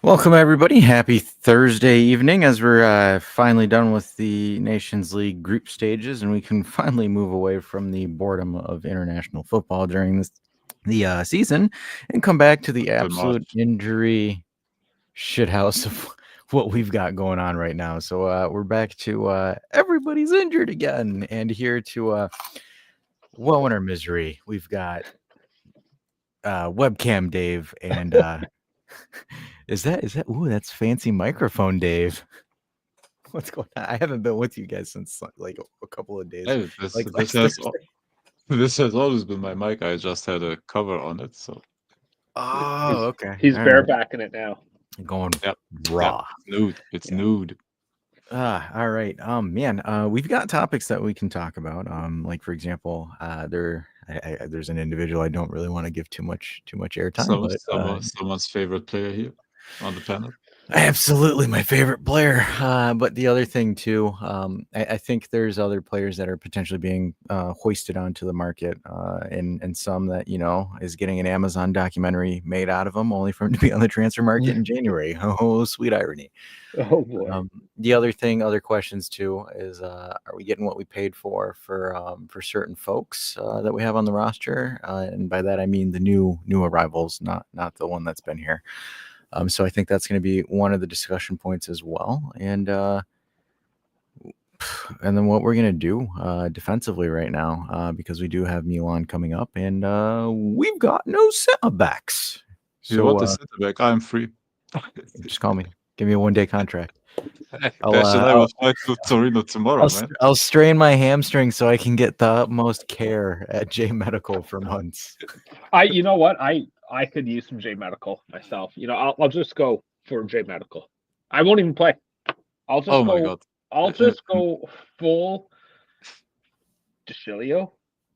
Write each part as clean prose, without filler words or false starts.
Welcome, everybody. Happy Thursday evening as we're finally done with the Nations League group stages and we can finally move away from the boredom of international football during the season and come back to the absolute injury shithouse of what we've got going on right now. So we're back to everybody's injured again, and here to woe in our misery, we've got webcam Dave and is that ooh, that's fancy microphone Dave. What's going on? I haven't been with you guys since like a couple of days. Hey, this has always been my mic. I just had a cover on it, so. Oh, okay. He's barebacking it now. Going raw. Nude. It's nude. All right. Man, we've got topics that we can talk about. Like for example, there's an individual I don't really want to give too much airtime. Someone's favorite player here on the panel. Absolutely my favorite player. But the other thing too, I think there's other players that are potentially being hoisted onto the market, and some that, is getting an Amazon documentary made out of them only for him to be on the transfer market in January. Oh, sweet irony. Oh boy. The other questions too is, are we getting what we paid for certain folks that we have on the roster? And by that I mean the new arrivals, not the one that's been here. So I think that's going to be one of the discussion points as well. And then what we're going to do defensively right now, because we do have Milan coming up, and we've got no center backs. So you want the center back? I'm free. Just call me. Give me a 1-day contract. I'll fly to Torino tomorrow, man. I'll strain my hamstring so I can get the utmost care at J Medical for months. You know what? I could use some J Medical myself. I'll just go for J Medical. I won't even play. I'll just my God. I'll just go full DeCilio,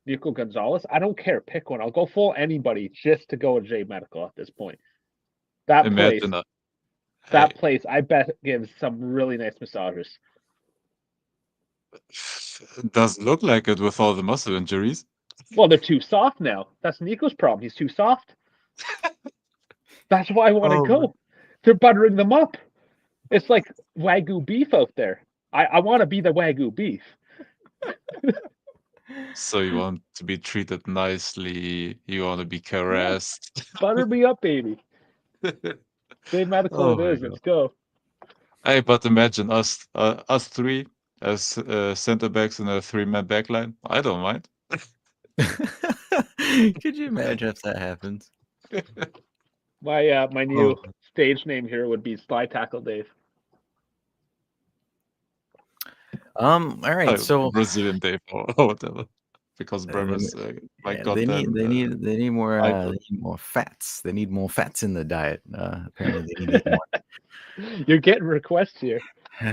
Nico Gonzalez. I don't care. Pick one. I'll go full anybody just to go with J Medical at this point. That place, I bet, gives some really nice massages. It doesn't look like it with all the muscle injuries. Well, they're too soft now. That's Nico's problem. He's too soft. That's why I want to go. They're buttering them up. It's like Wagyu beef out there. I want to be the Wagyu beef. So you want to be treated nicely. You want to be caressed. Butter me up, baby. J Medical it is. Let's go. Hey, but imagine us three as center backs in a 3-man backline. I don't mind. Could you imagine if that happens? My new stage name here would be Spy Tackle Dave. All right, so Brazilian Dave or whatever, because Bremer's they need more fats. They need more fats in the diet. Apparently, they need more. You're getting requests here.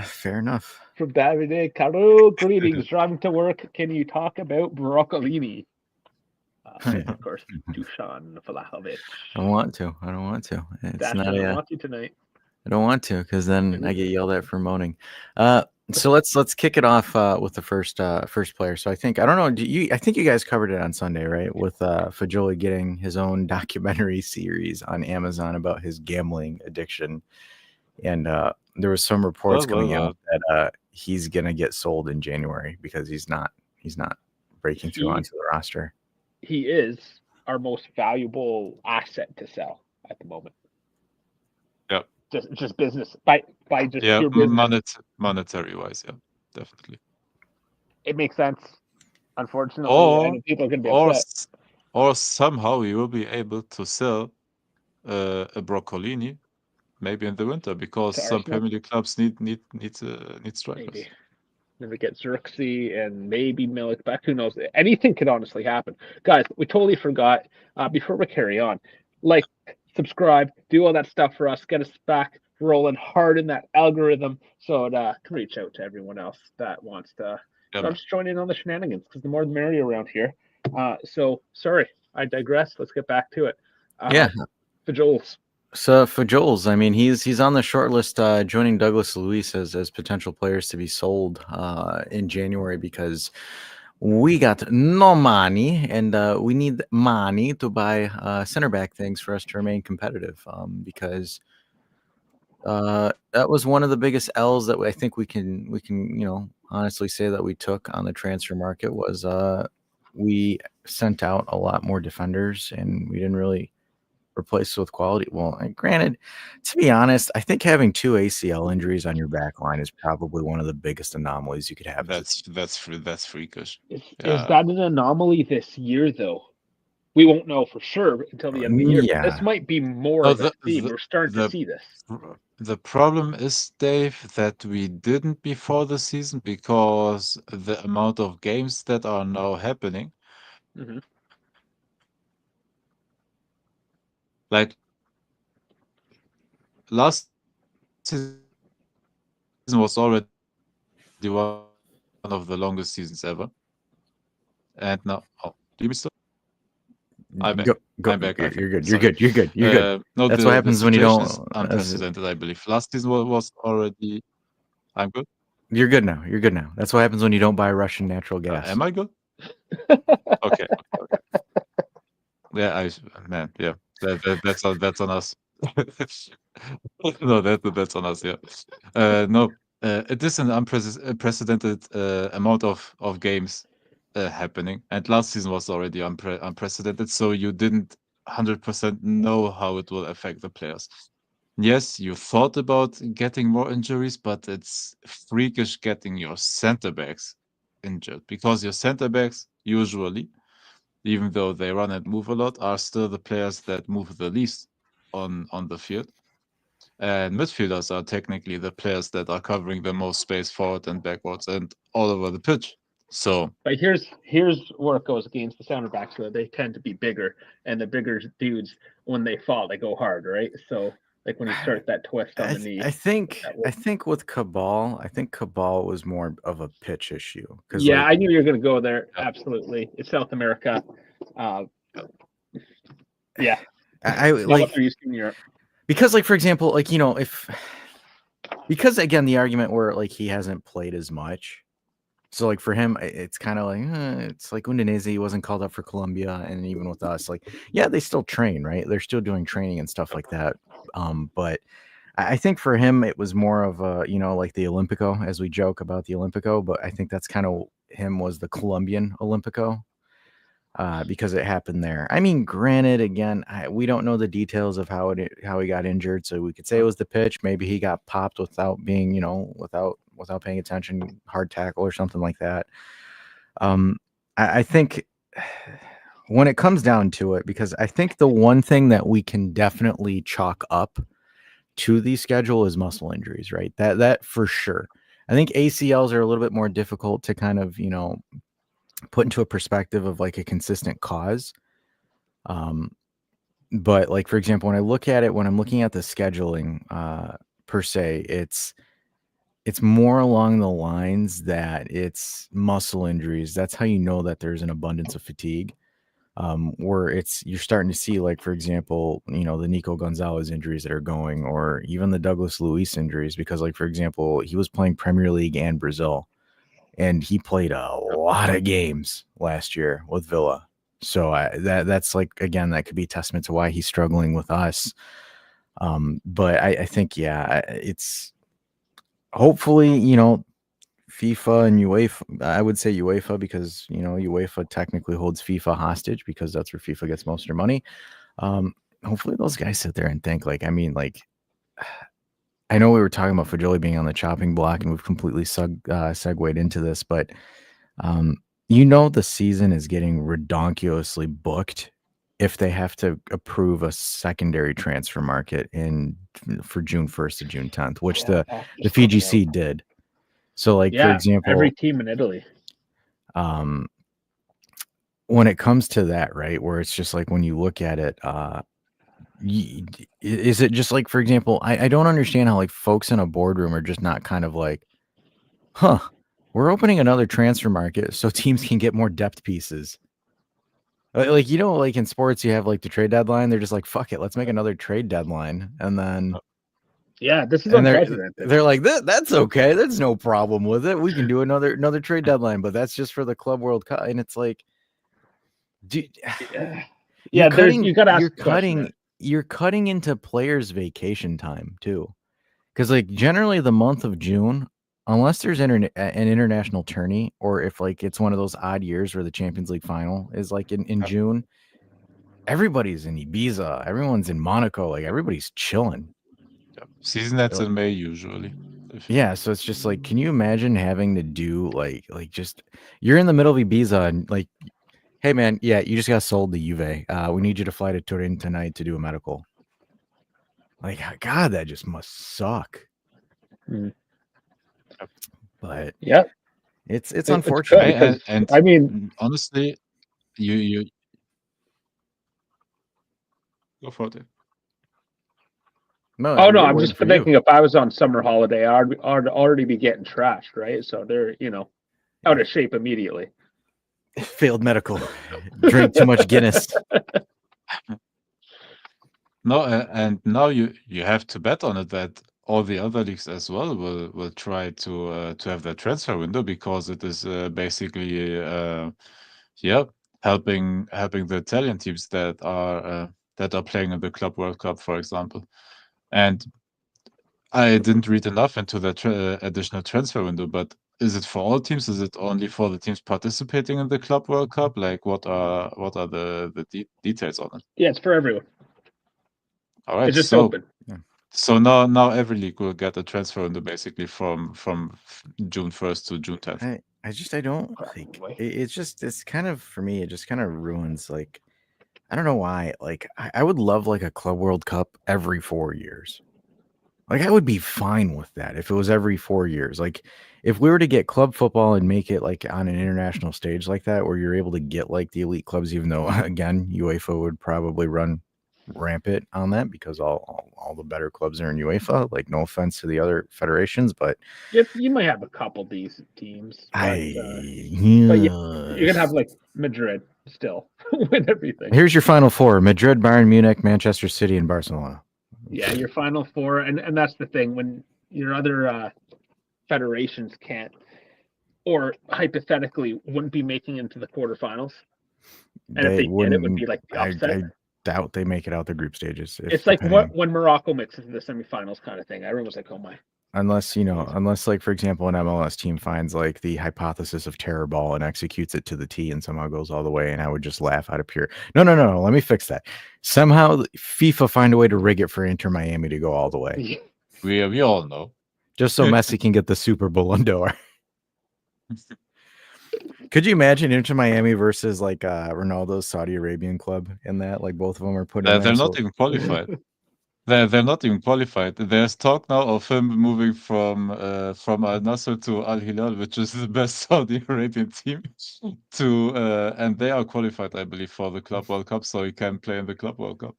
Fair enough. From Davide Caro, greetings. Driving to work. Can you talk about broccolini? Of course, Dusan Vlahovic. I don't want to. It's Dash, not. I don't want you tonight. I don't want to, because then I get yelled at for moaning. So let's kick it off with the first player. So I don't know. I think you guys covered it on Sunday, right? With Fajoli getting his own documentary series on Amazon about his gambling addiction, and there was some reports coming out that he's gonna get sold in January because he's not breaking through onto the roster. He is our most valuable asset to sell at the moment. Yep. Just business by just pure business. Monetary wise, yeah, definitely. It makes sense. Unfortunately, people are going to be upset. Or somehow you will be able to sell a broccolini, maybe in the winter, because some Premier League clubs need strikers. Maybe. Maybe get Xerxes and maybe Milik back. Who knows? Anything could honestly happen. Guys, we totally forgot. Before we carry on, subscribe, do all that stuff for us. Get us back rolling hard in that algorithm so it can reach out to everyone else that wants to just join in on the shenanigans, because the more the merrier around here. So, sorry, I digress. Let's get back to it. Fajoles. So for Joel's, I mean, he's on the short list, joining Douglas Luiz as potential players to be sold in January, because we got no money, and we need money to buy center back things for us to remain competitive. Because that was one of the biggest L's that I think we can honestly say that we took on the transfer market was we sent out a lot more defenders and we didn't really replace with quality. Well, granted, to be honest, I think having 2 ACL injuries on your back line is probably one of the biggest anomalies you could have. That's freakish. Is that an anomaly this year, though? We won't know for sure until the end of the year. Yeah. But this might be more of a theme. We're starting to see this. The problem is, Dave, that we didn't before the season because the amount of games that are now happening. Mm-hmm. Like last season was already one of the longest seasons ever. And now, do you still? I'm back. I'm back. You're good. You're good. No, that's what happens when you don't. Is unprecedented, I believe. Last season was already. I'm good. You're good now. That's what happens when you don't buy Russian natural gas. Am I good? Okay. Yeah, yeah. That's on us. No, that's on us. Yeah. No, it is an unprecedented amount of games happening, and last season was already unprecedented. So you didn't 100% know how it will affect the players. Yes, you thought about getting more injuries, but it's freakish getting your center backs injured because your center backs usually, even though they run and move a lot, are still the players that move the least on the field. And midfielders are technically the players that are covering the most space forward and backwards and all over the pitch. So, but here's where it goes against the center backs. So they tend to be bigger, and the bigger dudes, when they fall, they go hard, right? So, like when you start that twist on the knee. I think with Cabal, Cabal was more of a pitch issue. Yeah, I knew you were going to go there. Absolutely, it's South America. Yeah, I like what used to in Europe. Because, like, for example, like, you know, because again, the argument where like he hasn't played as much. So, like, for him, it's kind of like, it's like Udinese, he wasn't called up for Colombia. And even with us, like, yeah, they still train, right? They're still doing training and stuff like that. But I think for him, it was more of a, like the Olympico, as we joke about the Olympico. But I think that's kind of him was the Colombian Olympico. Because it happened there. I mean, granted, again, we don't know the details of how he got injured, so we could say it was the pitch. Maybe he got popped without being, without paying attention, hard tackle or something like that. I think when it comes down to it, because I think the one thing that we can definitely chalk up to the schedule is muscle injuries, right? That for sure. I think ACLs are a little bit more difficult to kind of, put into a perspective of like a consistent cause. But like, for example, when I look at it, when I'm looking at the scheduling per se, it's more along the lines that it's muscle injuries. That's how you know that there's an abundance of fatigue. Where you're starting to see, like, for example, the Nico Gonzalez injuries that are going, or even the Douglas Luiz injuries, because, like, for example, he was playing Premier League and Brazil. And he played a lot of games last year with Villa. So that's like, again, that could be a testament to why he's struggling with us. But I think, yeah, it's hopefully, FIFA and UEFA, I would say UEFA because, UEFA technically holds FIFA hostage because that's where FIFA gets most of their money. Hopefully those guys sit there and think, like, I mean, like, I know we were talking about Fajoli being on the chopping block, and we've completely segued into this, but the season is getting redonkulously booked if they have to approve a secondary transfer market for June 1st to June 10th, which the FGC did. So, like, for example, every team in Italy. When it comes to that, right, where it's just like when you look at it, is it just like, for example, I don't understand how like folks in a boardroom are just not kind of like, we're opening another transfer market so teams can get more depth pieces. Like, like in sports, you have like the trade deadline. They're just like, fuck it, let's make another trade deadline. And then, this is unprecedented. They're like, that's okay. There's no problem with it. We can do another trade deadline, but that's just for the Club World Cup. And it's like, you're cutting into players' vacation time too. Because like generally the month of June, unless there's an international tourney, or if like it's one of those odd years where the Champions League final is like in June, everybody's in Ibiza, everyone's in Monaco, like everybody's chilling. Season ends in May usually. Yeah, so it's just like, can you imagine having to do like just you're in the middle of Ibiza and like, hey man, yeah, you just got sold to Juve. We need you to fly to Turin tonight to do a medical. Like, God, that just must suck. But yeah, it's unfortunate. Because, and I mean, honestly, you go for it. No, I'm just thinking if I was on summer holiday, I'd already be getting trashed, right? So they're out of shape immediately. Failed medical, drink too much Guinness. No, and now you have to bet on it that all the other leagues as well will try to have that transfer window, because it is basically helping the Italian teams that are playing in the Club World Cup, for example. And I didn't read enough into that additional transfer window, but is it for all teams? Is it only for the teams participating in the Club World Cup? Like, what are the details on it? Yeah, it's for everyone. All right, It's just open. So now every league will get a transfer window basically from June 1st to June 10th. I don't like it's kind of, for me, it just kind of ruins, like, I don't know why. Like, I would love like a Club World Cup every 4 years. Like, I would be fine with that if it was every 4 years. Like, if we were to get club football and make it like on an international stage like that, where you're able to get like the elite clubs, even though again UEFA would probably run rampant on that because all the better clubs are in UEFA. Like, no offense to the other federations, but you might have a couple decent teams. But you're gonna have like Madrid still with everything. Here's your final four: Madrid, Bayern Munich, Manchester City, and Barcelona. Yeah, your final four, and that's the thing, when your other federations can't, or hypothetically wouldn't be making into the quarterfinals, and if they did, it would be like the upset. I doubt they make it out the group stages. It's like when Morocco makes it to the semifinals kind of thing. Everyone was like, "Oh my!" Unless like, for example, an MLS team finds like the hypothesis of terror ball and executes it to the T and somehow goes all the way, and I would just laugh out of pure no. Let me fix that. Somehow FIFA find a way to rig it for Inter Miami to go all the way. We all know. Just so Messi can get the Super Ballon d'Or. Could you imagine Inter Miami versus like Ronaldo's Saudi Arabian club in that? Like, both of them are put in there. They're not even qualified. They're not even qualified. There's talk now of him moving from Al Nassr to Al Hilal, which is the best Saudi Arabian team, and they are qualified, I believe, for the Club World Cup, so he can play in the Club World Cup.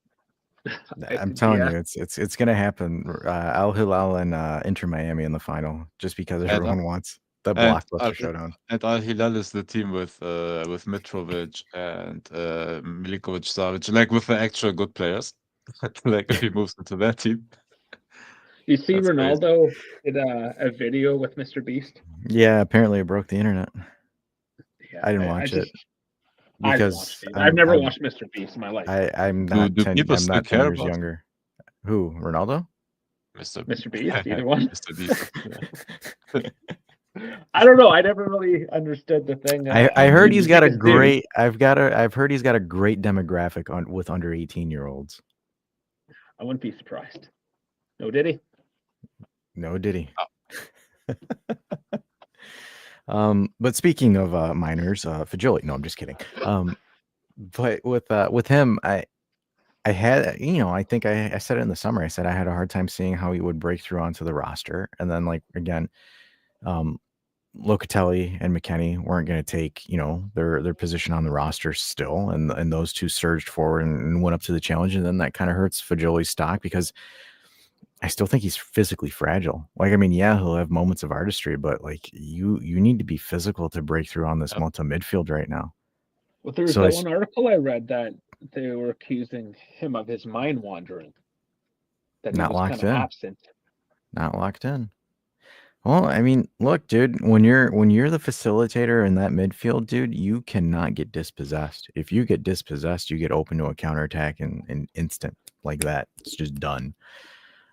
I'm telling you, it's gonna happen. Al Hilal and Inter Miami in the final, just because everyone wants the blockbuster showdown. And Al Hilal is the team with Mitrovic and Milinkovic Savic, like with the actual good players. Like, if he moves into that team. You see, Ronaldo did a video with Mr. Beast. Yeah, apparently it broke the internet. Yeah, I didn't watch it because I've never watched Mr. Beast in my life. I'm not do 10, people I'm not 10 years younger. Who? Ronaldo? Mr. Beast, either one. Mr. Beast. I don't know. I never really understood the thing. I heard he's got a great. I've heard he's got a great demographic with under 18-year-olds. I wouldn't be surprised. No, did he? No, did he? But speaking of minors, Fajoli. No, I'm just kidding. But with him, I had, I think I said it in the summer. I said I had a hard time seeing how he would break through onto the roster, and then like again, Locatelli and McKennie weren't going to take, their position on the roster still, and those two surged forward and went up to the challenge, and then that kind of hurts Fajoli's stock because I still think he's physically fragile. Like, I mean, yeah, he'll have moments of artistry, but like you need to be physical to break through on this Malta midfield right now. Well, there was that one article I read that they were accusing him of his mind wandering. That not locked kind of in. Absent. Not locked in. Well, I mean, look, dude, when you're the facilitator in that midfield, dude, you cannot get dispossessed. If you get dispossessed, you get open to a counterattack in instant like that. It's just done.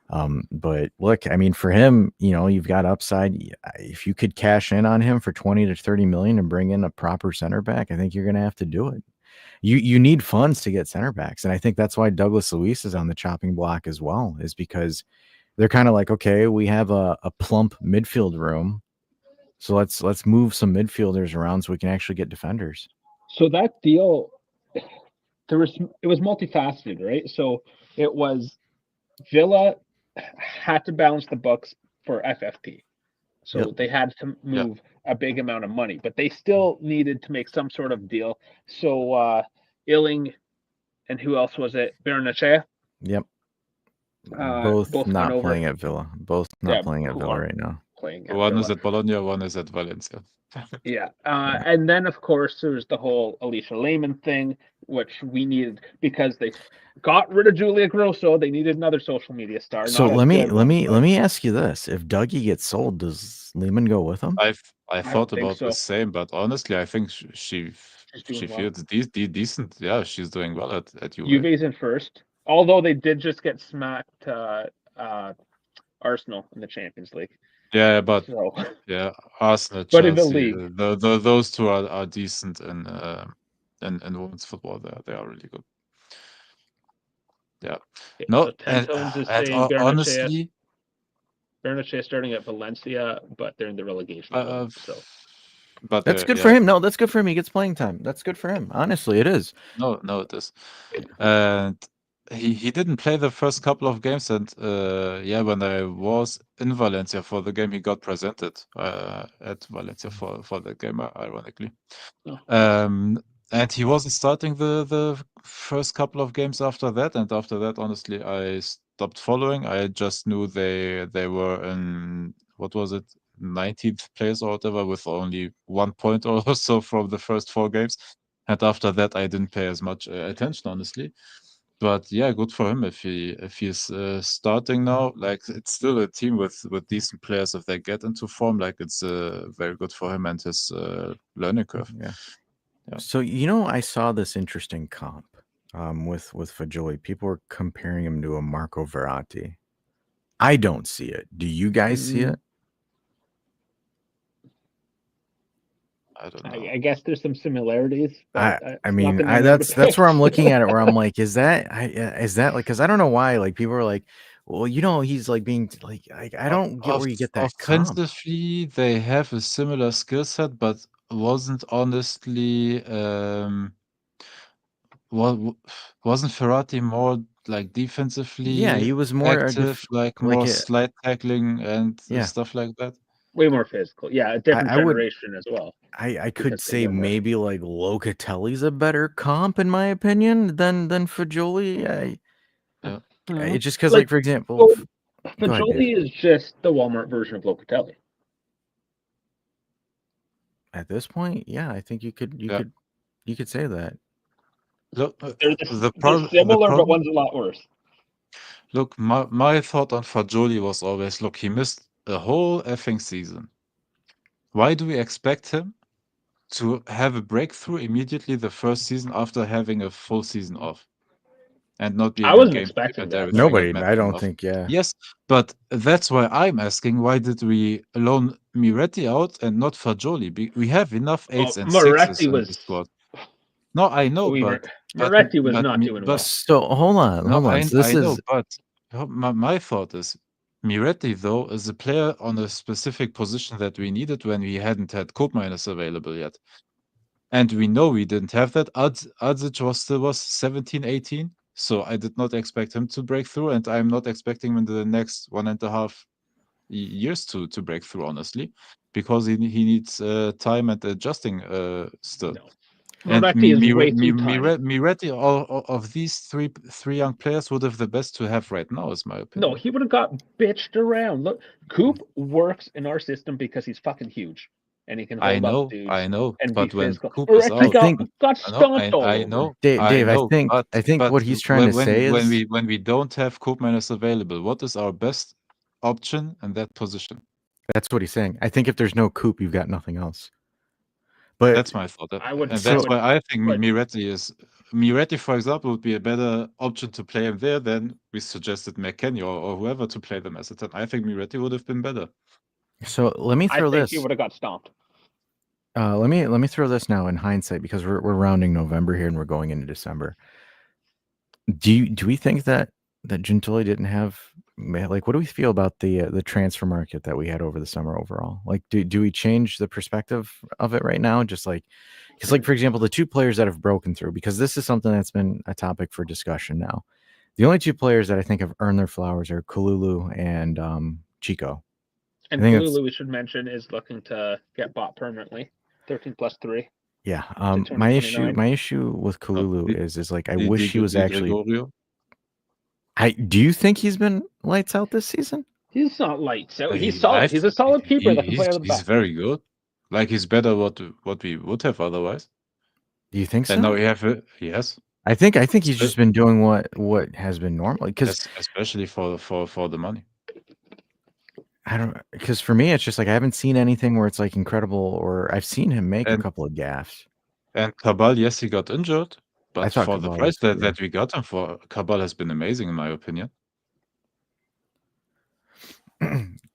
But look, I mean, for him, you've got upside. If you could cash in on him for 20 to 30 million and bring in a proper center back, I think you're going to have to do it. You need funds to get center backs, and I think that's why Douglas Luiz is on the chopping block as well, is because they're kind of like, okay, we have a plump midfield room, so let's move some midfielders around so we can actually get defenders. So that deal, it was multifaceted, right? So it was Villa had to balance the books for FFP. So they had to move a big amount of money, but they still needed to make some sort of deal. So Illing and who else was it? Bernatchez? Yep. Both not went over. playing at Villa. Both not playing at Villa right now. One is at Bologna, one is at Valencia. Yeah. And then, of course, there's the whole Alicia Lehman thing, which we needed because they got rid of Julia Grosso. They needed another social media star. So let me ask you this: if Dougie gets sold, does Lehman go with him? I thought about the same, but honestly, I think she feels decent. Yeah, she's doing well at Juve. Juve's in first, although they did just get smacked Arsenal in the Champions League. Yeah, but Arsenal, Chelsea, but in the league, those two are decent in women's football. They are really good. Yeah. No, and honestly, Bernatchez starting at Valencia, but they're in the relegation zone, so. But that's good for him. No, that's good for him. He gets playing time. That's good for him. Honestly, it is. No, it is. And he didn't play the first couple of games, and when I was in Valencia for the game, he got presented at Valencia for the game, ironically. And he wasn't starting the first couple of games after that, and after that, honestly, I stopped following. I just knew they were in, what was it, 19th place or whatever, with only 1 point or so from the first 4 games. And after that, I didn't pay as much attention, honestly. But yeah, good for him if he's starting now. Like, it's still a team with decent players. If they get into form, like, it's very good for him and his learning curve. Yeah. So I saw this interesting comp with Fagioli. People were comparing him to a Marco Verratti. I don't see it. Do you guys see it? I don't know. I guess there's some similarities. But I mean, that's where I'm looking at it. Where I'm like, is that like? Because I don't know why. Like, people are like, well, he's like being like, I don't get where you get that. Offensively, they have a similar skill set, but wasn't honestly wasn't Ferrati more like defensively? Yeah, he was more active, more slide tackling and stuff like that. Way more physical. Yeah, a different generation as well. I could say maybe like Locatelli's a better comp in my opinion than Fagioli. It's just because, like, for example, Fagioli is just the Walmart version of Locatelli. At this point, yeah, I think you could say that. Look, they're similar, but one's a lot worse. Look, my thought on Fagioli was always, look, he missed a whole effing season. Why do we expect him to have a breakthrough immediately the first season after having a full season off? And not being I wasn't expecting that. Nobody, I don't think, Yes, but that's why I'm asking, why did we loan Miretti out and not Fagioli? We have enough 8s and 6s in the squad. No, I know, but Miretti was not doing well. So hold on. My thought is, Miretti, though, is a player on a specific position that we needed when we hadn't had Koopmeiners available yet. And we know we didn't have that. Adzic was 17, 18. So I did not expect him to break through, and I'm not expecting him in the next 1.5 years to break through, honestly, because he needs time and adjusting still. No. And Miretti, all of these three young players would have the best to have right now, is my opinion. No, he would have got bitched around. Look, Coop works in our system because he's fucking huge. And he can hold up dudes. I know, and but be when physical. Coop is out, got stomped all I know, Dave, but I think what he's trying to say is when we don't have Koopmeiners available, what is our best option in that position? That's what he's saying. I think if there's no Coop, you've got nothing else. But That's my thought, I would. and I that's would. why I think But Miretti, for example, would be a better option to play him there than we suggested McKennie or whoever to play them as a 10. I think Miretti would have been better. so let me I throw think this. he would have got stomped. Let me throw this now in hindsight, because we're rounding November here and we're going into December. Do we think that Gintoli didn't have, like, what do we feel about the transfer market that we had over the summer overall? Like, do we change the perspective of it right now? Just like, because, like, for example, the two players that have broken through, because this is something that's been a topic for discussion now. The only two players that I think have earned their flowers are Kalulu and Chico. And I think that's- Kalulu, we should mention, is looking to get bought permanently. 13 plus 3. Yeah. turn My 29. issue with Kalulu is like, I Di- wish Di- he was Di actually. Gregorio. Do you think he's been lights out this season? He's not lights out. He's I solid. He's a solid keeper that can play out of the He's back. very good. Like, he's better what we would have otherwise. Do you think so? And now we have yes, I think he's just been doing what has been normal, because especially for the money. I don't, because for me it's just like I haven't seen anything where it's like incredible, or I've seen him make a couple of gaffes. And Cabal, yes, he got injured, I but thought for the Cabal price was good, that we got him for, Cabal has been amazing in my opinion.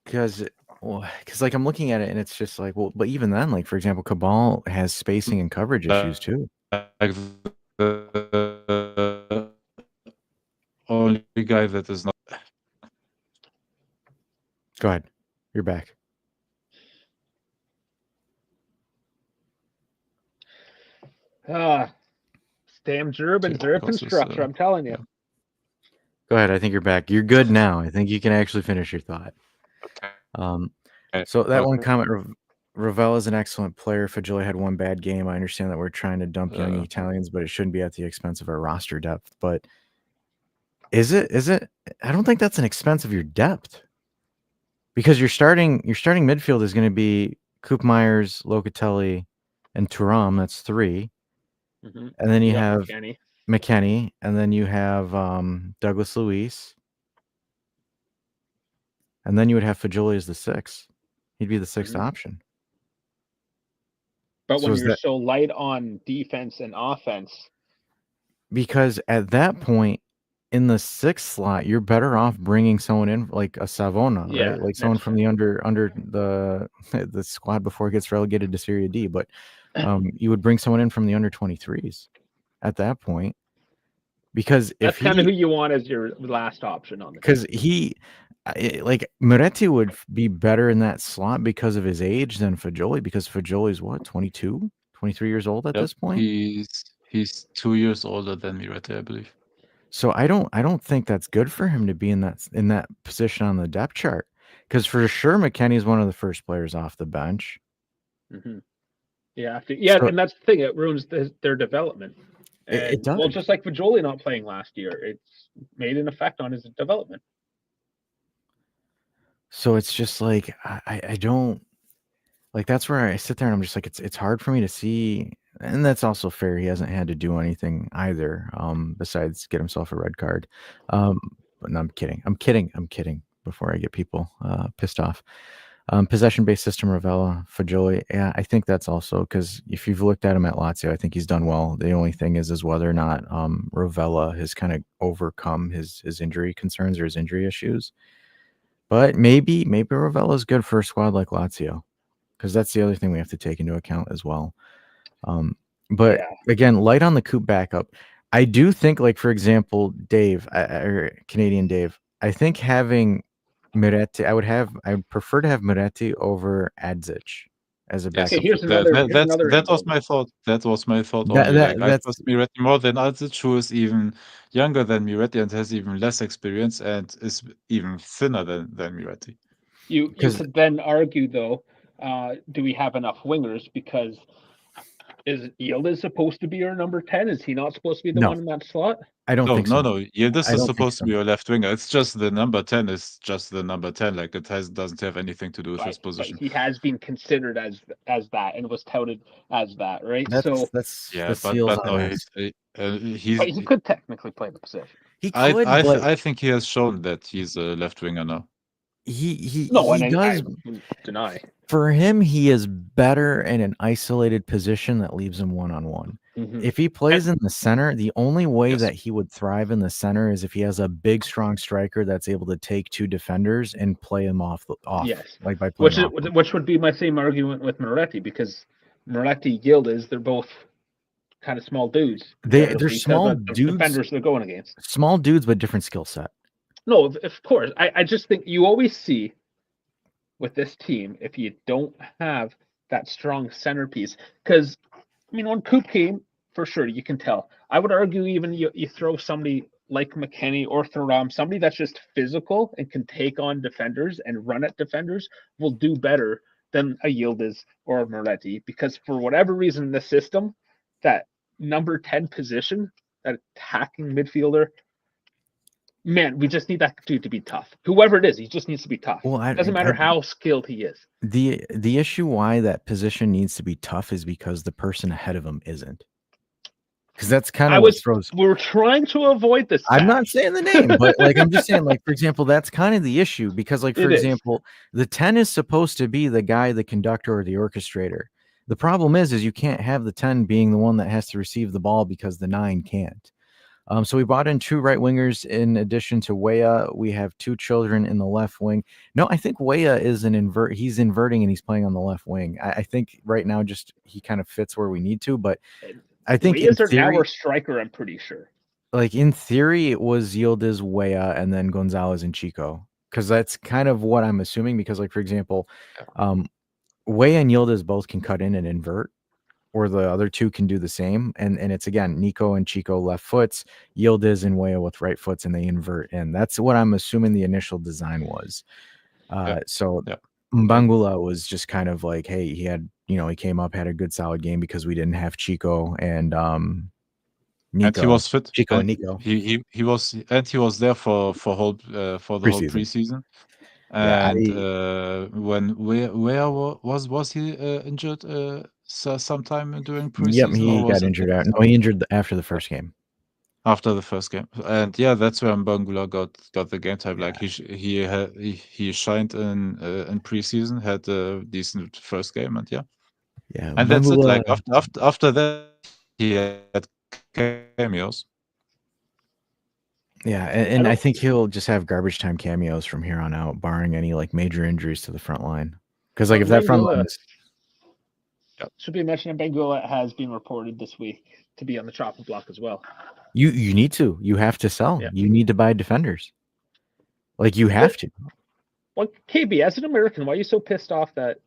because like I'm looking at it and it's just like, well, but even then, like, for example, Cabal has spacing and coverage issues too. Like the only guy that is not. Go ahead, you're back. Damn Germans, they're a constructor, I'm telling you. Go ahead, I think you're back. You're good now. I think you can actually finish your thought. Okay. So that one comment, Ravella is an excellent player. Fagioli had one bad game. I understand that we're trying to dump young Italians, but it shouldn't be at the expense of our roster depth. But is it? I don't think that's an expense of your depth, because your starting midfield is going to be Coop Myers, Locatelli, and Thuram. That's 3. Mm-hmm. And then you have McKennie, and then you have Douglas Luiz, and then you would have Fagioli as the 6th. He'd be the 6th option. But when you're so light on defense and offense, because at that point in the 6th slot, you're better off bringing someone in like a Savona, right? Like someone from the under the squad before it gets relegated to Serie D. But you would bring someone in from the under 23s at that point, because that's kind of who you want as your last option on the because like Moretti would be better in that slot because of his age than Fagioli, because Fagioli's what, 22, 23 years old at this point. He's 2 years older than me right there, I believe. So I don't think that's good for him to be in that position on the depth chart, because for sure McKennie is one of the first players off the bench. Mm-hmm. And that's the thing, it ruins their development. And, it does. Well, just like Fagioli not playing last year, it's made an effect on his development. So it's just like I don't like, that's where I sit there and I'm just like, it's hard for me to see, and that's also fair. He hasn't had to do anything either, besides get himself a red card. But no, I'm kidding. Before I get people pissed off. Possession-based system, Ravella, Fagioli. Yeah, I think that's also because if you've looked at him at Lazio, I think he's done well. The only thing is whether or not Ravella has kind of overcome his injury concerns or his injury issues. But maybe Ravella is good for a squad like Lazio, because that's the other thing we have to take into account as well. But again, light on the Coop backup. I do think, like, for example, Dave, or Canadian Dave, I think having Moretti, I would prefer to have Moretti over Adzic as a backup. Okay, here's another that was my thought. That was my thought only. I trust Miretti more than Adzic, who is even younger than Miretti and has even less experience and is even thinner than Miretti. You could then argue, though, do we have enough wingers? Because is Yildiz supposed to be our number 10? Is he not supposed to be the one in that slot? I don't think so. No. Yildiz is supposed to be your left winger. It's just the number 10 is just the number 10. Like, it doesn't have anything to do with his position. But he has been considered as that and was touted as that, right? But he could technically play the position. He could. I think he has shown that he's a left winger now. He does. I deny. For him, he is better in an isolated position that leaves him one-on-one. If he plays in the center, the only way Yes. that he would thrive in the center is if he has a big, strong striker that's able to take 2 defenders and play him off, Yes. like by playing off. Which would be my same argument with Moretti, because Moretti, Yildiz, they're both kind of small dudes. They're small the dudes, defenders they're going against. small dudes, but different skill set. No, of course. I just think you always see with this team, if you don't have that strong centerpiece, because I mean, when Coop came, for sure you can tell. I would argue even you throw somebody like McKennie or Thuram, somebody that's just physical and can take on defenders and run at defenders, will do better than a Yildiz or a Moretti, because for whatever reason in the system, that number 10 position, that attacking midfielder, man, we just need that dude to be tough. Whoever it is, he just needs to be tough. Well, It doesn't matter how skilled he is. The issue why that position needs to be tough is because the person ahead of him isn't. Because that's kind of what throws. We're trying to avoid this. I'm not saying the name, but like I'm just saying, like, for example, that's kind of the issue, because, like, for example, the 10 is supposed to be the guy, the conductor or the orchestrator. The problem is you can't have the 10 being the one that has to receive the ball because the 9 can't. So we brought in 2 right wingers in addition to Weah. We have 2 children in the left wing. No, I think Weah is he's inverting and he's playing on the left wing. I think right now just he kind of fits where we need to, but I think Weah's now our striker, I'm pretty sure. Like in theory, it was Yildiz, Weah, and then Gonzalez and Chico. Because that's kind of what I'm assuming. Because, like, for example, Weah and Yildiz both can cut in and invert, or the other 2 can do the same. And it's, again, Nico and Chico left foots, Yildiz and Weah with right foots, and they invert. And that's what I'm assuming the initial design was. So Mbangula was just kind of like, hey, he had, he came up, had a good solid game because we didn't have Chico and Nico. And he was fit. Chico and Nico. He was there for the whole preseason. And where was he injured sometime during preseason? Yep, he got injured out. No, he injured after the first game. After the first game, and that's where Mbangula got the game time. Like he shined in preseason, had a decent first game, and and that's it. Like after that, he had cameos. Yeah, and I think he'll just have garbage time cameos from here on out, barring any like major injuries to the front line. Because like if that front line is... Should be mentioned, Mbangula has been reported this week to be on the chopping block as well. You need to. You have to sell. Yeah. You need to buy defenders. Like you have to. Well, KB, as an American, why are you so pissed off that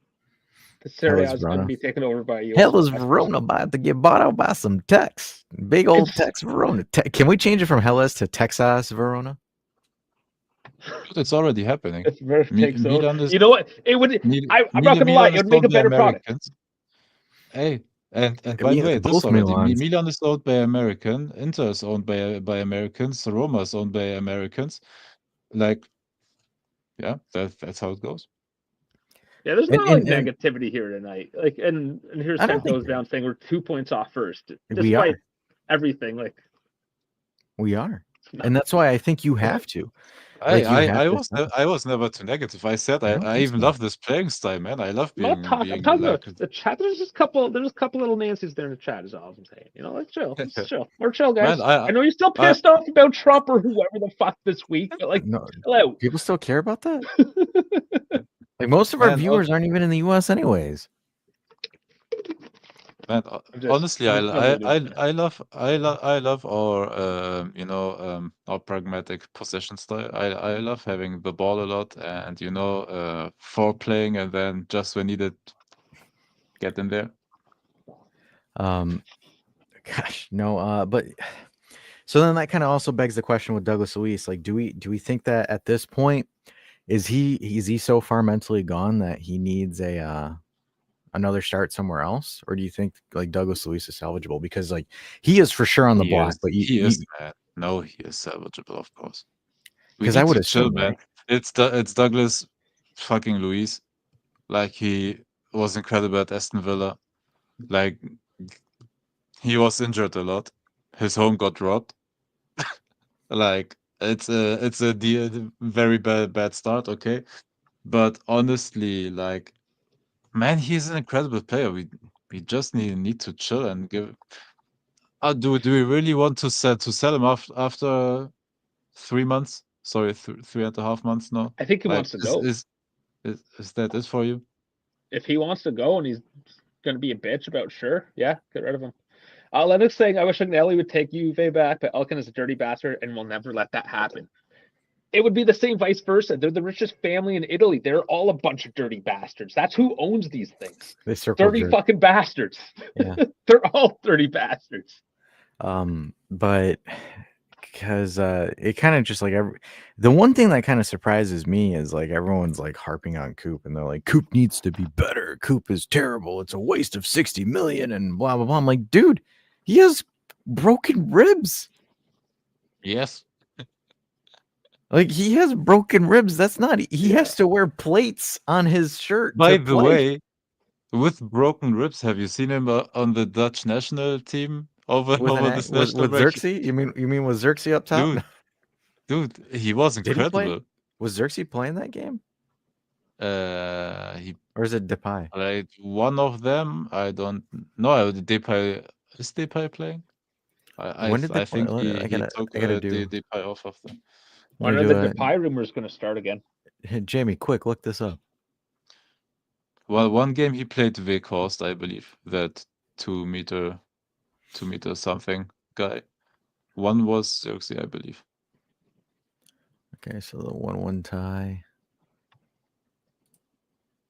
the Serie A is going to be taken over by you? Hellas Verona about to get bought out by some Tex. Big old Tex Verona. Can we change it from Hellas to Texas Verona? It's already happening. It's you know what? It would. I'm not going to lie. It would make a better product. Hey, and by the way, this already. Milan is owned by American. Inter is owned by Americans. Roma is owned by Americans. Like, that's how it goes. Yeah, there's not like negativity here tonight. Like, and here's Ted goes down saying we're 2 points off first, despite everything. Like, we are, and that's why I think you have to. I was never too negative. I said I even love this playing style, man. I love being. I'm talking about the chat. There's a couple little Nancy's there in the chat. Is all I'm saying. Like, chill. Let's chill. We're chill, guys. Man, I know you're still pissed off about Trump or whoever the fuck this week, but like, hello. People still care about that. Like most of our viewers aren't even in the U.S. anyways. Man, honestly, I love our our pragmatic possession style. I love having the ball a lot and for playing, and then just when needed, get in there. Gosh, no. But so then that kind of also begs the question with Douglas Luiz. Like, do we think that at this point is he so far mentally gone that he needs another start somewhere else, or do you think like Douglas Luiz is salvageable? Because like he is for sure on the block, but he is salvageable, of course. Because I would assume, man. It's Douglas fucking Luiz. Like he was incredible at Aston Villa. Like he was injured a lot. His home got robbed. Like it's a very bad start, okay. But honestly, like Man, he's an incredible player. We just need to chill and give. Do we really want to sell him after 3 months? Sorry, 3.5 months now. I think he Like, wants to go. is that it for you? If he wants to go and he's going to be a bitch about, sure, yeah, get rid of him. Lennox saying, I wish Agnelli would take Juve back, but Elkin is a dirty bastard and will never let that happen. It would be the same vice versa. They're the richest family in Italy. They're all a bunch of dirty bastards. That's who owns these things. They circle Dirty fucking bastards. Yeah. They're all dirty bastards. But because it kind of just like the one thing that kind of surprises me is like everyone's like harping on Coop and they're like, Coop needs to be better. Coop is terrible. It's a waste of 60 million and blah blah blah. I'm like, dude, he has broken ribs. Yes. Like he has broken ribs. That's not. He has to wear plates on his shirt. By the way, with broken ribs, have you seen him on the Dutch national team over this national with Xerxes? You mean with Xerxes up top? Dude, he was incredible. Was Xerxes playing that game? Or is it Depay? Like one of them, I don't know. Depay is Depay playing? I think he took the Depay off of them. When are the Depay rumors going to start again? Jamie, quick, look this up. Well, one game he played Weghorst, I believe, that 2 meter something guy. One was Xerxes, I believe. Okay, so the 1-1 tie.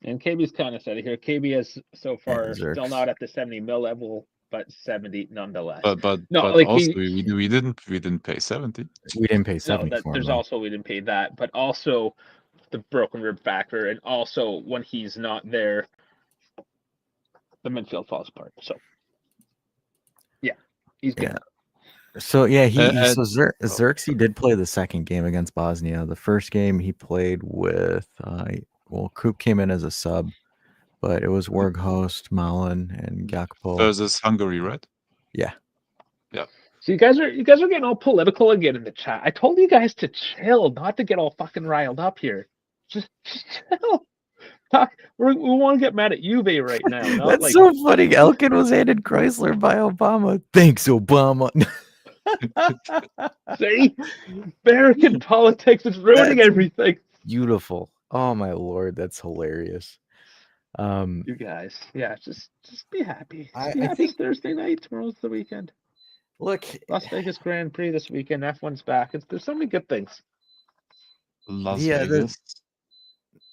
And KB's kind of said it here. KB is so far still not at the 70 mil level, but 70 nonetheless. But like also we didn't pay 70. We didn't pay 70. No, there's also we didn't pay that, but also the broken rib factor, and also when he's not there, the midfield falls apart. So yeah, he's good. Yeah. So yeah, Xerxes did play the second game against Bosnia. The first game he played with Coop came in as a sub, but it was Weghorst, Milan, and Gakpo versus Hungary, right? Yeah. Yeah. So you guys are getting all political again in the chat. I told you guys to chill, not to get all fucking riled up here. Just chill. We want to get mad at Juve right now. That's so funny. Elkin was handed Chrysler by Obama. Thanks, Obama. See, American politics is ruining everything. Beautiful. Oh my lord, that's hilarious. You guys, yeah, just be happy. I think Thursday night. Tomorrow's the weekend. Look, Las Vegas Grand Prix this weekend. F1's back. There's so many good things. Las Vegas.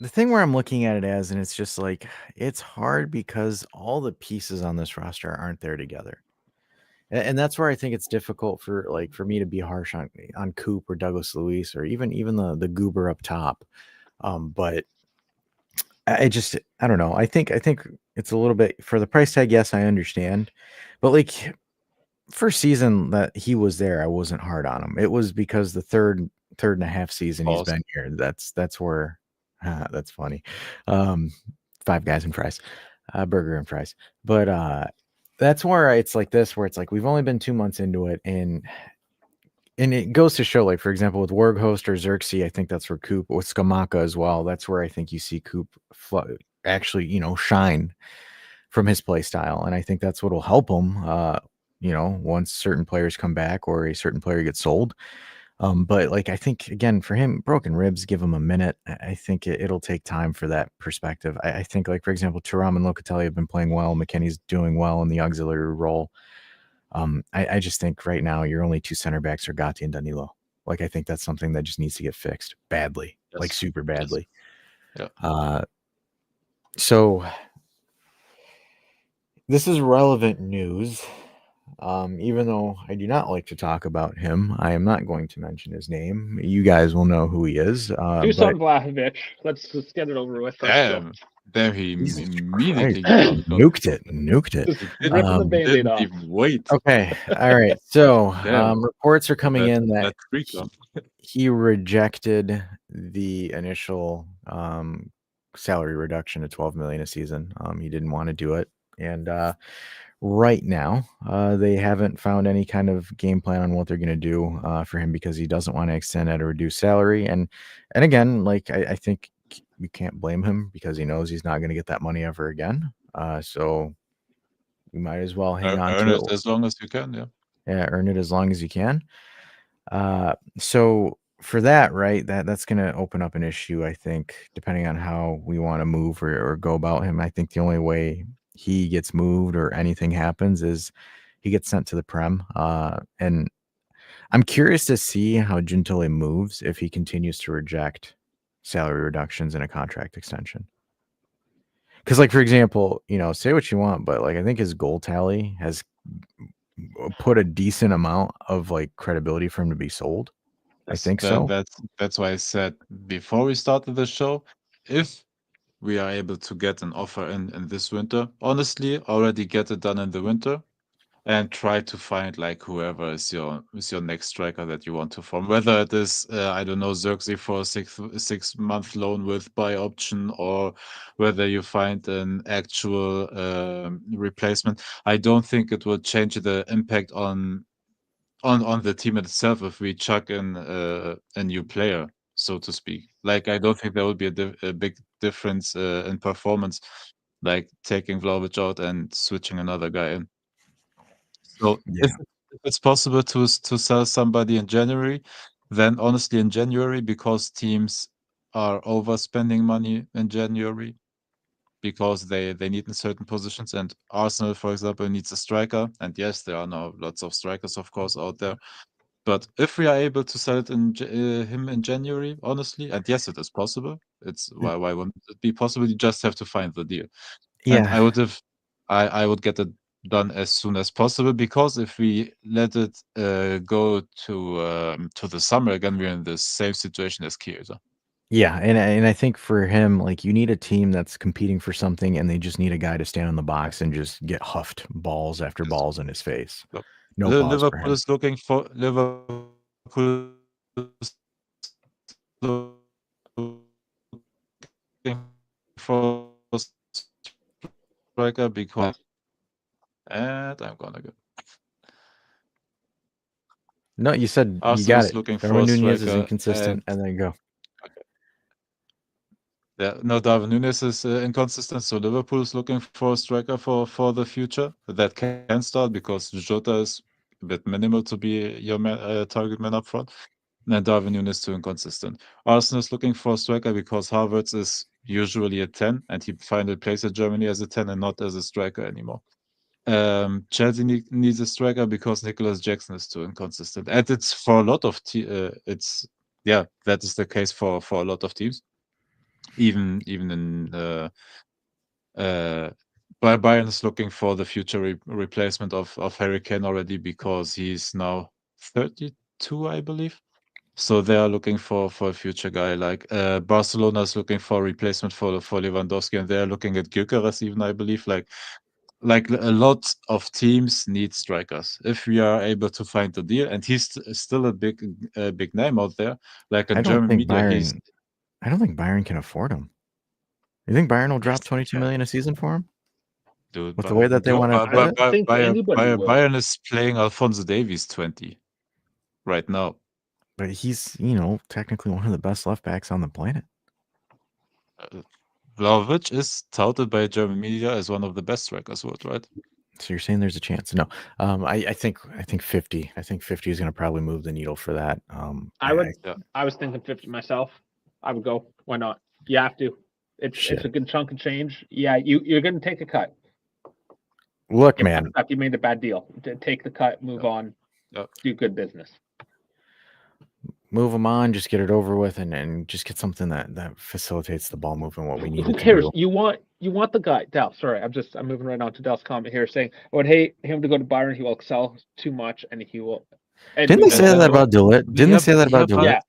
The thing where I'm looking at it as, and it's just like, it's hard because all the pieces on this roster aren't there together. And that's where I think it's difficult for me to be harsh on Coop or Douglas Luiz or even the goober up top. But I don't know. I think it's a little bit for the price tag. Yes, I understand, but like first season that he was there, I wasn't hard on him. It was because the third and a half season he's been here. That's where that's funny. 5 guys and fries, burger and fries. But that's where it's like this, where it's like we've only been 2 months into it, and it goes to show, like for example, with Weghorst or Xerxes, I think that's where Coop, with Scamacca as well. That's where I think you see Coop actually, shine from his play style, and I think that's what will help him. Once certain players come back or a certain player gets sold. But like I think again for him, broken ribs, give him a minute. I think it'll take time for that perspective. I think like for example, Thuram and Locatelli have been playing well. McKennie's doing well in the auxiliary role. I just think right now your only 2 center backs are Gatti and Danilo. Like I think that's something that just needs to get fixed badly, like super badly. Yes. Yeah. So this is relevant news. Even though I do not like to talk about him, I am not going to mention his name. You guys will know who he is. Do some Vlahovic. Let's just get it over with. There he immediately nuked it. Just ripping the Band-Aid off. Wait. Okay. All right. So reports are coming in that he rejected the initial salary reduction to 12 million a season. He didn't want to do it, and right now they haven't found any kind of game plan on what they're going to do for him, because he doesn't want to extend at a reduced salary. And again, like I think we can't blame him because he knows he's not going to get that money ever again. So we might as well hang on Earn to it as long as you can. Yeah. Yeah, earn it as long as you can. So for that, right, that's going to open up an issue, I think, depending on how we want to move or go about him. I think the only way he gets moved or anything happens is he gets sent to the Prem. And I'm curious to see how Gentile moves if he continues to reject salary reductions and a contract extension. Because, like, for example, say what you want, but like I think his goal tally has put a decent amount of like credibility for him to be sold. I think so. That's why I said before we started the show, if we are able to get an offer in this winter, honestly, already get it done in the winter, and try to find like whoever is your next striker that you want to form. Whether it is I don't know, Xerxes for a 6-month loan with buy option, or whether you find an actual replacement. I don't think it will change the impact on the team itself if we chuck in a new player, so to speak. Like, I don't think there will be a big difference in performance, like taking Vlahovic out and switching another guy in. So Yeah. if it's possible to sell somebody in January, then honestly in January, because teams are overspending money in January because they need in certain positions, and Arsenal, for example, needs a striker. And yes, there are now lots of strikers, of course, out there. But if we are able to sell it him in January, honestly, and yes, it is possible. It's why wouldn't it be possible? You just have to find the deal. And Yeah. I would get it done as soon as possible, because if we let it go to the summer again, we're in the same situation as Chiesa. Yeah, and I think for him, like, you need a team that's competing for something, and they just need a guy to stand in the box and just get huffed balls after Yes. balls in his face. Look, No pause for Liverpool him. is looking for a striker because, and I'm gonna go. No, you said you Arsenal got is it. looking for Darwin a Nunez is striker, inconsistent, and and then go. yeah, no, Darwin Nunez is inconsistent, so Liverpool is looking for a striker for the future that can start, because Jota is a bit minimal to be your target man up front, and Darwin Nunez too inconsistent. Arsenal is looking for a striker because Havertz is usually a 10, and he finally plays at Germany as a 10 and not as a striker anymore. Chelsea needs a striker because Nicholas Jackson is too inconsistent, and it's for a lot of that is the case for a lot of teams. Even in Bayern is looking for the future replacement of Harry Kane already, because he's now 32, I believe. So they are looking for a future guy. Like Barcelona is looking for a replacement for Lewandowski, and they are looking at Gyökeres even, I believe. Like a lot of teams need strikers. If we are able to find a deal, and he's still a big name out there. Like I in don't German think media, he's Bayern can afford him. You think Bayern will drop yes, they 22 can. million a season for him? Dude, With the way that they want to I play don't it? think anybody will. Bayern is playing Alphonso Davies 20 right now. But he's, technically one of the best left backs on the planet. Vlahovic is touted by German media as one of the best strikers worldwide. So you're saying there's a chance? No, I think 50. I think 50 is going to probably move the needle for that. I was thinking 50 myself. I would go. Why not? You have to. It's a good chunk of change. Yeah, you're going to take a cut. Look, You man, you made a bad deal. Take the cut, move on, do good business. move them on, just get it over with, and just get something that facilitates the ball movement. What we need. Who cares? You want the guy, Dal. Sorry, I'm moving right on to Dal's comment here, saying I would hate him to go to Bayern. He will excel too much, and he will. Didn't they say that about Delit? Didn't they say that about Delit? Yeah.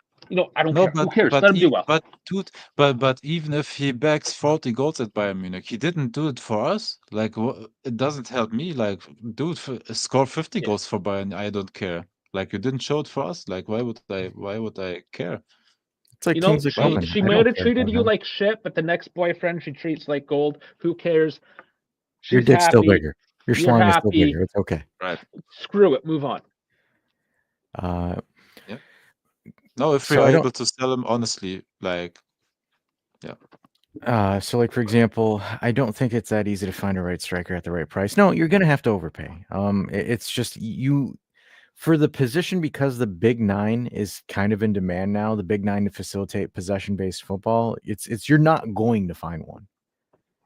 I don't care. Who cares? Let him do well. But dude, but even if he bags 40 goals at Bayern Munich, he didn't do it for us. Like, it doesn't help me. Like, dude, score 50 goals for Bayern. I don't care. Like, you didn't show it for us. Like, why would I care? It's like Kingsley Coman. She might have treated you like shit, but the next boyfriend she treats like gold. Who cares? She's Your dick's happy. still bigger. Your You're schlong is happy. still bigger. It's okay. Right. Screw it. Move on. No, if we are able to sell him, honestly, like, yeah. So, like for example, I don't think it's that easy to find a right striker at the right price. No, you're gonna have to overpay. It's just you for the position because the big nine is kind of in demand now. The big nine to facilitate possession-based football. It's you're not going to find one.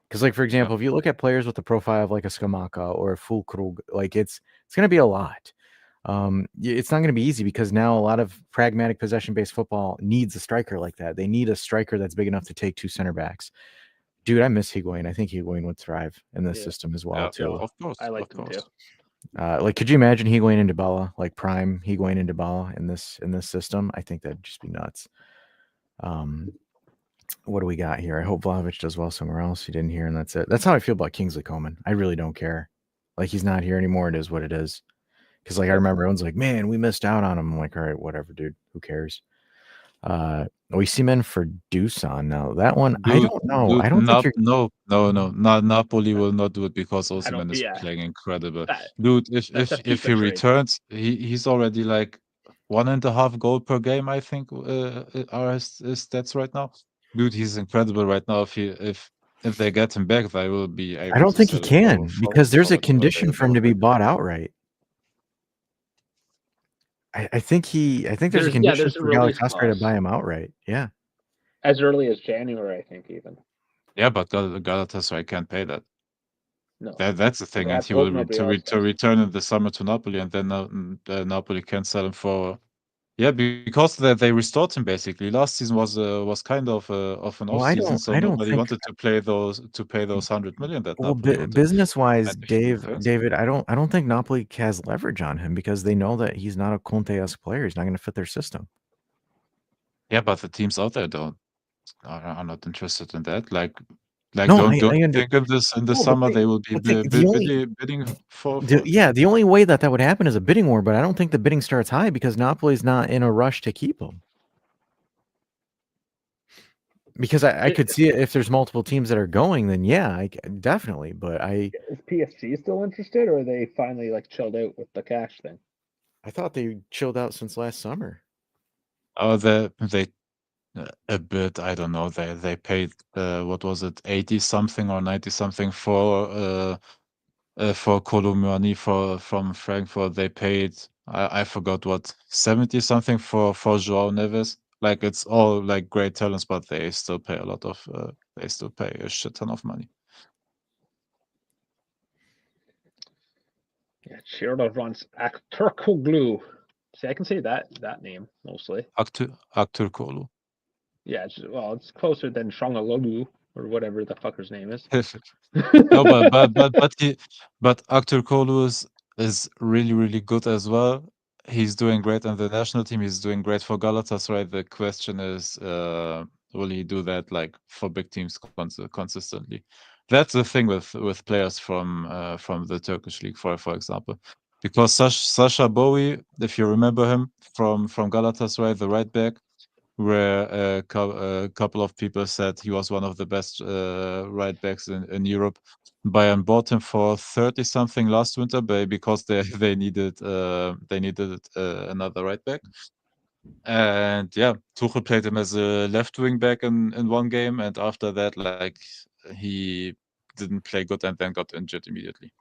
Because, like for example, if you look at players with the profile of like a Skamaka or a Fulkrug, like it's gonna be a lot. It's not going to be easy because now a lot of pragmatic possession-based football needs a striker like that. They need a striker that's big enough to take two center backs. Dude, I miss Higuain. I think Higuain would thrive in this system as well too. Of course, I like of them too. course. Like, could you imagine Higuain and Dybala, like prime Higuain and Dybala in this system? I think that'd just be nuts. What do we got here? I hope Vlahovic does well somewhere else. He didn't hear, and that's it. That's how I feel about Kingsley Coman. I really don't care. Like, he's not here anymore. It is what it is. Because, like, I remember everyone's like, man, we missed out on him. I'm like, all right, whatever, dude. Who cares? We see men for Dusan now. That one, I don't know. Dude, I don't think you're. no. Napoli will not do it because Osimhen is playing incredible. Dude, that's a if he FIFA trade. returns, he's already like 1.5 goal per game, I think, are his stats right now. Dude, he's incredible right now. If they get him back, they will be able I don't to think he sell him can for because there's a whatever condition they for him to be want. bought outright. I think there's a There's condition a for release Galatasaray to clause. buy him outright. Yeah. As early as January, I think even. Yeah, but Galatasaray can't pay that. No. That's the thing, and Let's he hope will nobody else does. return in the summer to Napoli, and then Napoli can sell him for. Yeah, because they restored him basically. Last season was kind of an Well, off season, so I don't nobody think. wanted to pay those 100 million that Well, Napoli wanted. business-wise, And he returns. David, I don't think Napoli has leverage on him because they know that he's not a Conte-esque player. He's not going to fit their system. Yeah, but the teams out there are not interested in that. Like No, don't I think in the No, but summer they will be the only bidding for the only way that would happen is a bidding war, but I don't think the bidding starts high because Napoli's not in a rush to keep him. Because I could see it if there's multiple teams that are going, then yeah, definitely. But is PSG still interested, or are they finally like chilled out with the cash thing? I thought they chilled out since last summer. Oh, they a bit. I don't know. They paid what was it, 80 something or 90 something for Colomani from Frankfurt. They paid I forgot what 70 something for Joao Neves. Like it's all like great talents, but they still pay a shit ton of money. Yeah, Chirlo runs Aktürkoğlu. See, I can say that name mostly. Aktürkoğlu. Yeah, it's closer than Shangalogu or whatever the fucker's name is. No, but Aktürkoğlu is really, really good as well. He's doing great on the national team. He's doing great for Galatasaray. The question is, will he do that like for big teams consistently? That's the thing with players from the Turkish league, for example, because Sasha Bowie, if you remember him from Galatasaray, the right back, where a couple of people said he was one of the best right backs in Europe. Bayern bought him for 30 something last winter, because they needed another right back. And yeah, Tuchel played him as a left wing back in one game, and after that, like he didn't play good and then got injured immediately.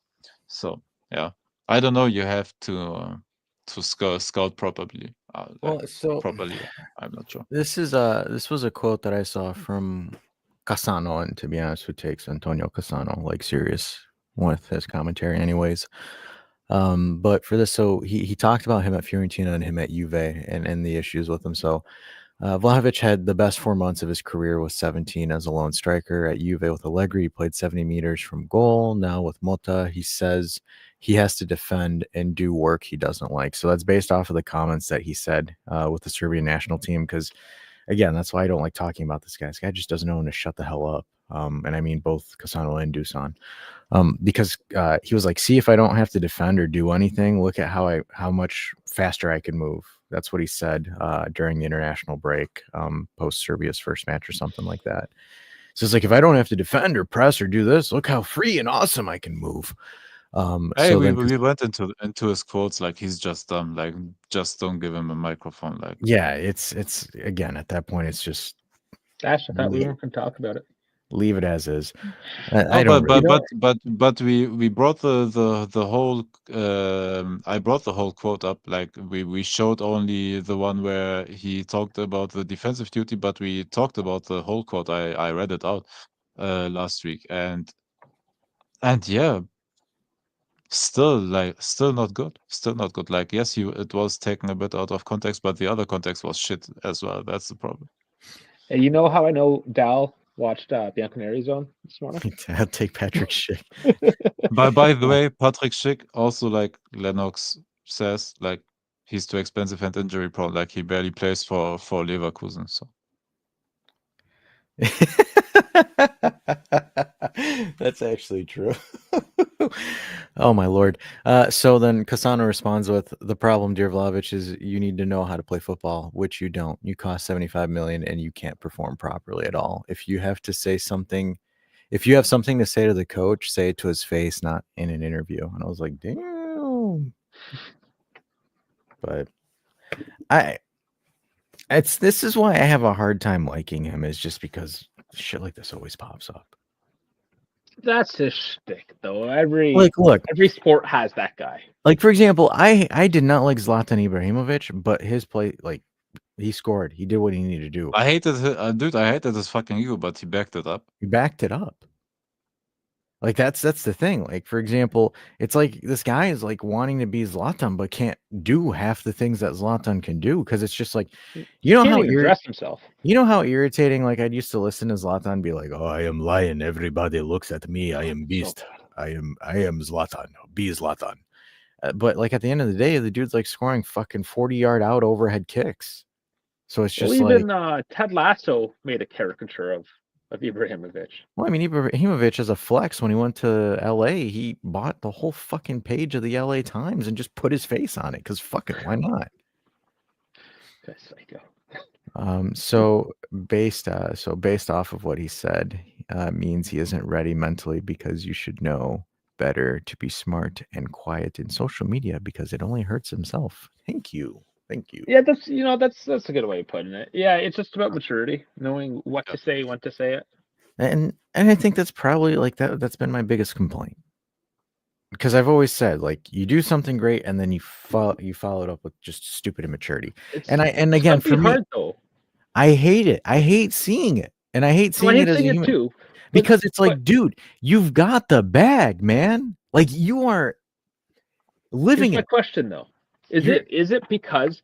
So yeah, I don't know. You have to scout properly. Properly, I'm not sure. This was a quote that I saw from Cassano, and to be honest, who takes Antonio Cassano like serious with his commentary, anyways. But for this, so he talked about him at Fiorentina and him at Juve and the issues with him. So Vlahovic had the best 4 months of his career with 17 as a lone striker at Juve with Allegri. He played 70 meters from goal. Now with Motta, he says he has to defend and do work he doesn't like. So that's based off of the comments that he said with the Serbian national team. Because again, that's why I don't like talking about this guy. This guy just doesn't know when to shut the hell up. And I mean both Cassano and Dusan. Because he was like, see, if I don't have to defend or do anything, look at how much faster I can move. That's what he said during the international break, post Serbia's first match or something like that. So it's like, if I don't have to defend or press or do this, look how free and awesome I can move. Hey, so we then, went into his quotes like he's just dumb. Like just don't give him a microphone. Like yeah, it's again at that point, it's just Ash, I thought we weren't going to talk about it. Leave it as is. I don't. But we brought the whole I brought the whole quote up. Like we showed only the one where he talked about the defensive duty, but we talked about the whole quote. I read it out last week, and yeah, still not good. Still not good. Like yes, it was taken a bit out of context, but the other context was shit as well. That's the problem. And you know how I know Dal watched Bianconeri Zone this morning? I'll take Patrick Schick. By the way, Patrick Schick also, like Lennox says, like he's too expensive and injury prone. Like he barely plays for Leverkusen. So that's actually true. Oh my lord. So then Cassano responds with, the problem, dear Vlahovic, is you need to know how to play football, which you don't. You cost 75 million and you can't perform properly at all. If you have something to say to the coach, say it to his face, not in an interview. And I was like, damn. But this is why I have a hard time liking him, is just because shit like this always pops up. That's his shtick, though. Every sport has that guy. Like, for example, I did not like Zlatan Ibrahimovic, but his play, like, he scored. He did what he needed to do. I hated his fucking ego, but he backed it up. He backed it up. Like, that's the thing. Like, for example, it's like this guy is like wanting to be Zlatan, but can't do half the things that Zlatan can do, because it's just like, you know, how he dressed himself. You know how irritating, like, I used to listen to Zlatan be like, "Oh, I am lion. Everybody looks at me. I am beast. I am Zlatan. Be Zlatan." But like at the end of the day, the dude's like scoring fucking 40-yard out overhead kicks. So it's just even Ted Lasso made a caricature of Ibrahimovic. Well, I mean, Ibrahimovic as a flex, when he went to LA, he bought the whole fucking page of the LA Times and just put his face on it, because fuck it, why not? That's psycho. So based off of what he said, means he isn't ready mentally, because you should know better to be smart and quiet in social media, because it only hurts himself. Thank you. Yeah, that's a good way of putting it. Yeah, it's just about maturity, knowing what to say, when to say it. And I think that's probably like that's been my biggest complaint, because I've always said, like, you do something great and then you follow it up with just stupid immaturity. And again, for me, hard, though. I hate it. I hate seeing it, and I hate seeing it as a human too. Because it's like, dude, you've got the bag, man. Like, you are living it. My question, though, is it because,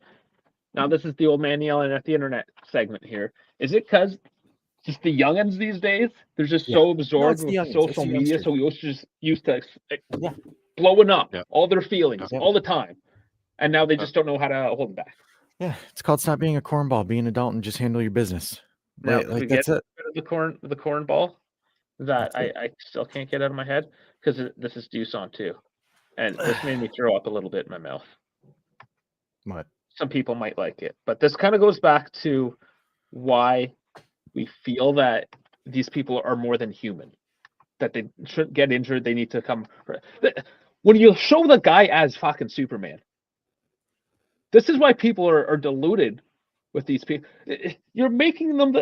now this is the old man yelling at the internet segment here, is it because just the youngins these days, they're just so absorbed with social media, so we also just used to blowing up all their feelings all the time, and now they just don't know how to hold them back. Yeah, it's called stop being a cornball, be an adult, and just handle your business. Now, like, that's it. The cornball that I still can't get out of my head, because this is Deuce too, and this made me throw up a little bit in my mouth. What? Some people might like it, but this kind of goes back to why we feel that these people are more than human, that they shouldn't get injured. They need to come. When you show the guy as fucking Superman, this is why people are deluded with these people. You're making them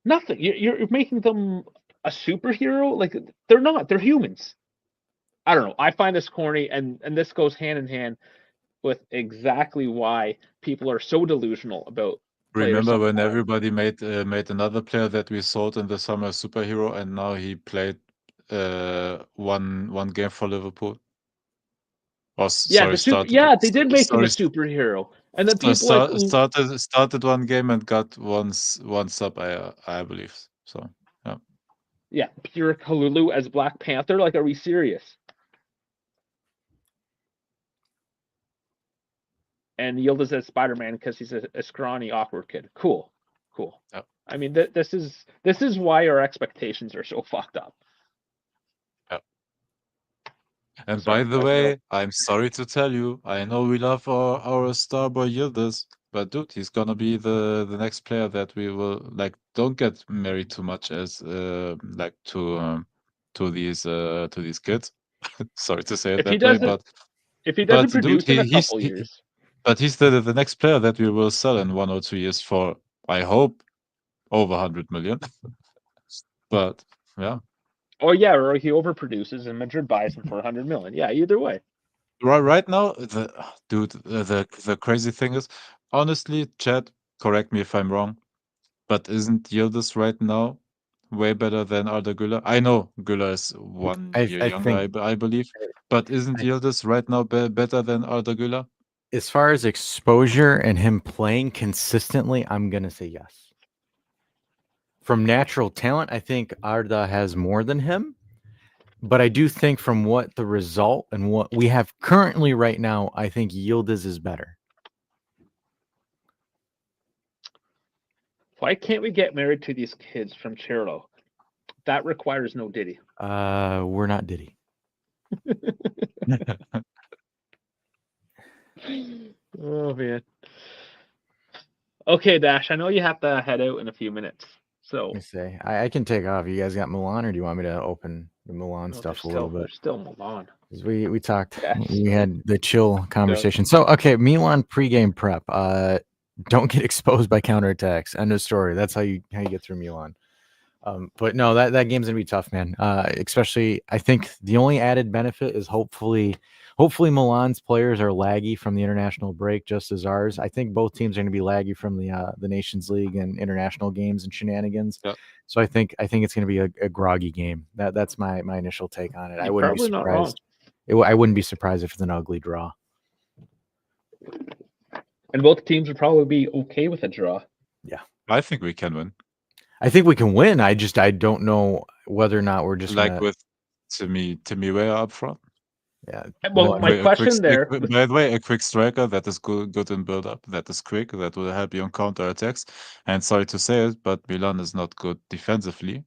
nothing. You're making them a superhero. Like, they're not. They're humans. I don't know. I find this corny, and this goes hand in hand with exactly why people are so delusional about. Remember when everybody made another player that we sold in the summer superhero, and now he played one game for Liverpool? They did make him a superhero, and then people started one game and got one sub, I believe. So yeah, Pierre Kalulu as Black Panther. Like, are we serious? And Yildiz as Spider-Man because he's a scrawny, awkward kid. Cool. Yep. I mean, this is why our expectations are so fucked up. Yep. And by the way, I'm sorry to tell you, I know we love our star boy Yildiz, but dude, he's gonna be the next player that we will, like, don't get married too much as like to these kids. Sorry to say it that way, but if he doesn't produce in a couple years. But he's the next player that we will sell in 1 or 2 years for, I hope, over 100 million. But yeah, Or yeah, or he overproduces and Madrid buys him for 100 million. Yeah, either way. right now, the crazy thing is, honestly, Chad, correct me if I'm wrong, but isn't Yildiz right now way better than Arda Güler? I know Güler is 1 year I younger, think I believe, but isn't I, Yildiz right now better than Arda Güler? as far as exposure and him playing consistently, I'm gonna say yes. From natural talent, I think Arda has more than him. But I do think from what the result and what we have currently right now, I think Yildiz is better. Why can't we get married to these kids from Chirlo? That requires no Diddy. We're not Diddy. Oh man. Okay, Dash. I know you have to head out in a few minutes. So Let me say I can take off. You guys got Milan, or do you want me to open the Milan stuff a little bit? There's still Milan. We talked. Yes. We had the chill conversation. So okay, Milan pregame prep. Don't get exposed by counterattacks. End of story. That's how you get through Milan. But no, that game's gonna be tough, man. Especially, I think the only added benefit is hopefully Milan's players are laggy from the international break, just as ours. I think both teams are gonna be laggy from the Nations League and international games and shenanigans. Yeah. So I think it's gonna be a groggy game. That's my initial take on it. I You're wouldn't be probably not wrong. surprised. I wouldn't be surprised if it's an ugly draw. And both teams would probably be okay with a draw. I think we can win. I think we can win. I don't know whether or not we're just Like gonna, with Timiwea up front. yeah. Well, my question there. By the way, a quick striker that is good in build up, that is quick, that will help you on counter attacks. And sorry to say it, but Milan is not good defensively,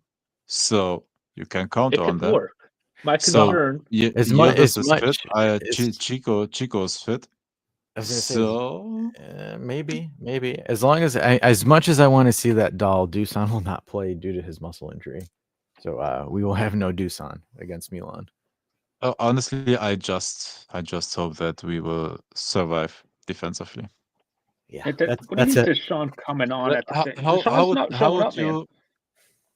so you can It counter on could that. work. My So concern. Yildiz is fit. Chico is fit. I was gonna say, So maybe. As long as much as I want to see that doll, Dusan will not play due to his muscle injury. So we will have no Dusan against Milan. honestly, I just hope that we will survive defensively. Yeah, What that's is it. Deshaun coming on at the How, same? how, Deshaun's how, not how showing would up, man. you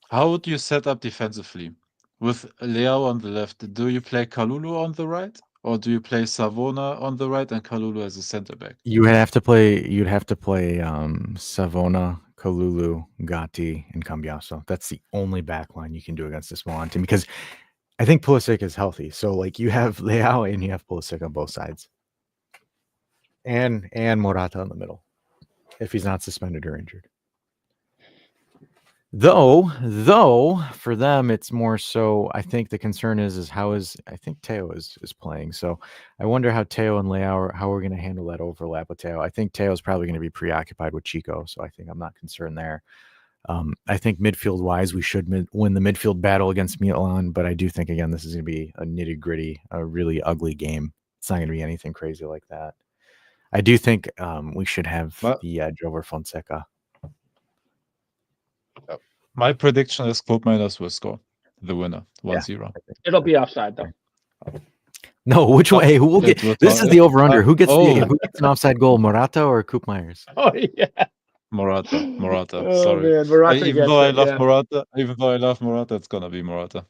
how would you set up defensively? With Leao on the left, do you play Kalulu on the right? Or do you play Savona on the right and Kalulu as a center back? You'd have to play Savona, Kalulu, Gatti, and Cambiaso. That's the only back line you can do against this Milan team because I think Pulisic is healthy. So like you have Leao and you have Pulisic on both sides. And Morata in the middle, if he's not suspended or injured. Though for them it's more so. I think the concern is I think Teo is playing. So I wonder how Teo and Leao how we're going to handle that overlap with Teo. I think Teo is probably going to be preoccupied with Chico, so I think I'm not concerned there. I think midfield wise, we should win the midfield battle against Milan, but I do think again this is going to be a nitty gritty, a really ugly game. It's not going to be anything crazy like that. I do think we should have the edge over Fonseca. My prediction is Club Miners will score the winner 1-0. It'll be offside though. No, which one? Hey, who will get? This is the over under. Who gets who gets an offside goal? Morata or Koop Myers? Oh yeah, Morata. Oh, Sorry, man, Morata even gets though I it, love yeah. Morata, it's gonna be Morata.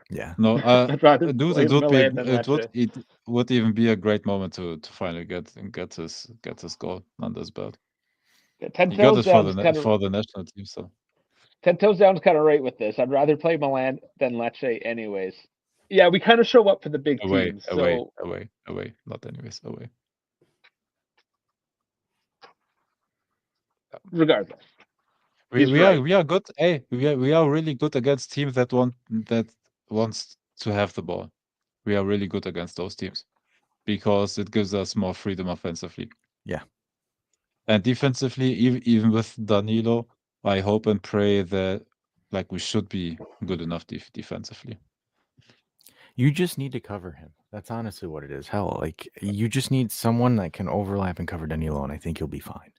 Yeah. No, I'd rather dude, play it would be Milan than Lecce. it would even be a great moment to finally get his goal under his belt. Yeah, 10 He got toes it for down. for the national team, so 10 toes down's kind of right with this. I'd rather play Milan than Lecce, anyways. Yeah, we kind of show up for the big teams. away, not anyways, away. Regardless, We are good. Hey, we are really good against teams that wants to have the ball. We are really good against those teams because it gives us more freedom offensively. Yeah. And defensively, even with Danilo, I hope and pray that we should be good enough defensively. You just need to cover him. That's honestly what it is. Hell, you just need someone that can overlap and cover Danilo, and I think you'll be fine.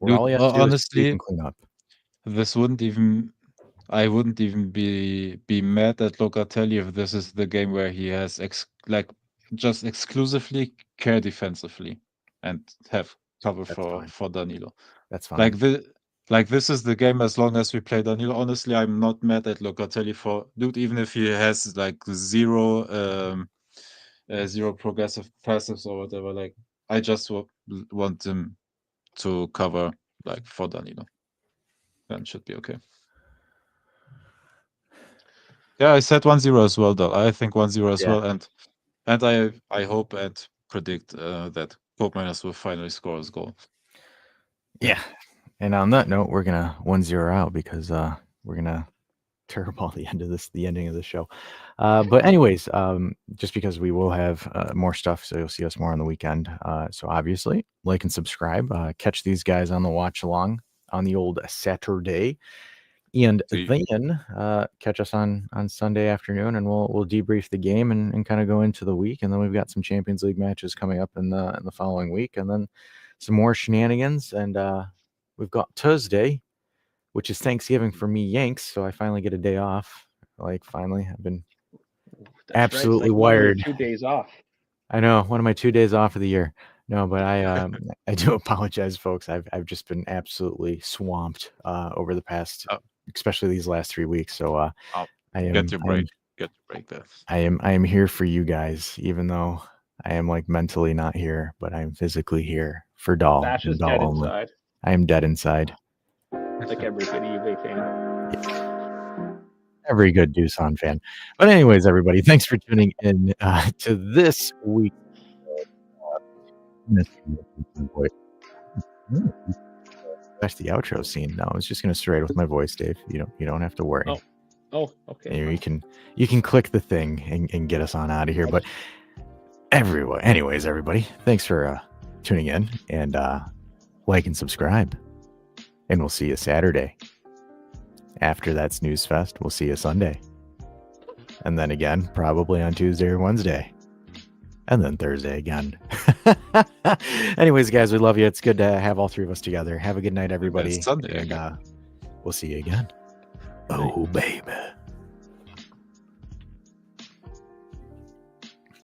Dude, all you have to do honestly, is clean up. I wouldn't even be mad at Locatelli if this is the game where he has just exclusively care defensively and have cover for Danilo. That's fine. Like, this is the game as long as we play Danilo. Honestly, I'm not mad at Locatelli for dude, even if he has like zero progressive passives or whatever. Like, I just want him to cover like for Danilo. Then should be okay. Yeah, I said 1-0 as well, though. I think 1-0 as well, and I hope and predict that Koopmeiners will finally score his goal. Yeah. And on that note, we're gonna 1-0 out because we're gonna turbo the ending of the show. But anyways, just because we will have more stuff, so you'll see us more on the weekend. So obviously, like and subscribe. Catch these guys on the watch along on the old Saturday, and then catch us on Sunday afternoon, and we'll debrief the game and kind of go into the week. And then we've got some Champions League matches coming up in the following week, and then some more shenanigans. And we've got Tuesday, which is Thanksgiving for me Yanks, so I finally get a day off. Like, finally, I've been absolutely wired. 2 days off. I know, one of my 2 days off of the year. No, but I do apologize, folks. I've just been absolutely swamped over the past, especially these last 3 weeks. So I am get your break. Get your break there. I am here for you guys, even though I am like mentally not here, but I'm physically here for Doll. Bash is dead inside. I am dead inside. Like every good UV fan. Every good Doosan fan. But anyways, everybody, thanks for tuning in to this week. That's the outro scene. No, I was just going to straight with my voice, Dave. You don't have to worry. Oh, okay. You can click the thing and get us on out of here. But anyways, everybody, thanks for tuning in, and like and subscribe. And we'll see you Saturday. After that snooze fest, we'll see you Sunday. And then again, probably on Tuesday or Wednesday. And then Thursday again. Anyways, guys, we love you. It's good to have all three of us together. Have a good night, everybody. Sunday and we'll see you again. Oh, baby.